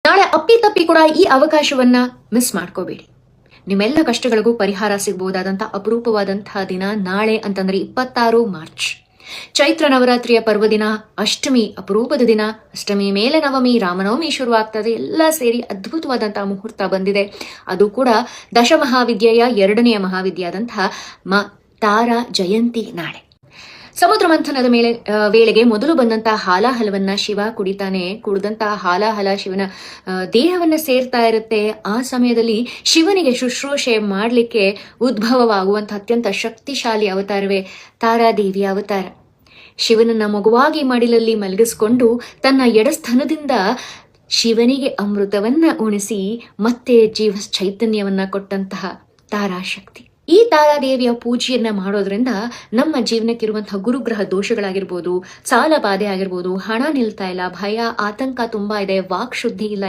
ನಾಳೆ ಅಪ್ಪಿತಪ್ಪಿ ಕೂಡ ಈ ಅವಕಾಶವನ್ನ ಮಿಸ್ ಮಾಡ್ಕೋಬೇಡಿ. ನಿಮ್ಮೆಲ್ಲ ಕಷ್ಟಗಳಿಗೂ ಪರಿಹಾರ ಸಿಗಬಹುದಾದಂಥ ಅಪರೂಪವಾದಂತಹ ದಿನ ನಾಳೆ ಅಂತಂದ್ರೆ 26 ಮಾರ್ಚ್. ಚೈತ್ರ ನವರಾತ್ರಿಯ ಪರ್ವದಿನ, ಅಷ್ಟಮಿ ಅಪರೂಪದ ದಿನ. ಅಷ್ಟಮಿ ಮೇಲೆ ನವಮಿ, ರಾಮನವಮಿ ಶುರುವಾಗ್ತದೆ. ಎಲ್ಲ ಸೇರಿ ಅದ್ಭುತವಾದಂತಹ ಮುಹೂರ್ತ ಬಂದಿದೆ. ಅದು ಕೂಡ ದಶಮಹಾವಿದ್ಯೆಯ 2ನೆಯ ಮಹಾವಿದ್ಯೆ ಆದಂತಹ ತಾರಾ ಜಯಂತಿ ನಾಳೆ. ಸಮುದ್ರ ಮಂಥನದ ವೇಳೆಗೆ ಮೊದಲು ಬಂದಂತಹ ಹಾಲಾಹಲವನ್ನ ಶಿವ ಕುಡಿತಾನೆ. ಕುಡಿದಂತಹ ಹಾಲಾಹಲ ಶಿವನ ದೇಹವನ್ನ ಸೇರ್ತಾ ಇರುತ್ತೆ. ಆ ಸಮಯದಲ್ಲಿ ಶಿವನಿಗೆ ಶುಶ್ರೂಷೆ ಮಾಡಲಿಕ್ಕೆ ಉದ್ಭವವಾಗುವಂತಹ ಅತ್ಯಂತ ಶಕ್ತಿಶಾಲಿ ಅವತಾರವೇ ತಾರಾದೇವಿಯ ಅವತಾರ. ಶಿವನನ್ನ ಮಗುವಾಗಿ ಮಡಿಲಲ್ಲಿ ಮಲಗಿಸ್ಕೊಂಡು ತನ್ನ ಎಡಸ್ಥನದಿಂದ ಶಿವನಿಗೆ ಅಮೃತವನ್ನ ಉಣಿಸಿ ಮತ್ತೆ ಜೀವ ಚೈತನ್ಯವನ್ನ ಕೊಟ್ಟಂತಹ ತಾರಾಶಕ್ತಿ. ಈ ತಾರಾದೇವಿಯ ಪೂಜೆಯನ್ನ ಮಾಡೋದ್ರಿಂದ ನಮ್ಮ ಜೀವನಕ್ಕಿರುವಂತಹ ಗುರುಗ್ರಹ ದೋಷಗಳಾಗಿರ್ಬೋದು, ಸಾಲ ಬಾಧೆ ಆಗಿರ್ಬೋದು, ಹಣ ನಿಲ್ತಾ ಇಲ್ಲ, ಭಯ ಆತಂಕ ತುಂಬಾ ಇದೆ, ವಾಕ್ ಶುದ್ಧಿ ಇಲ್ಲ,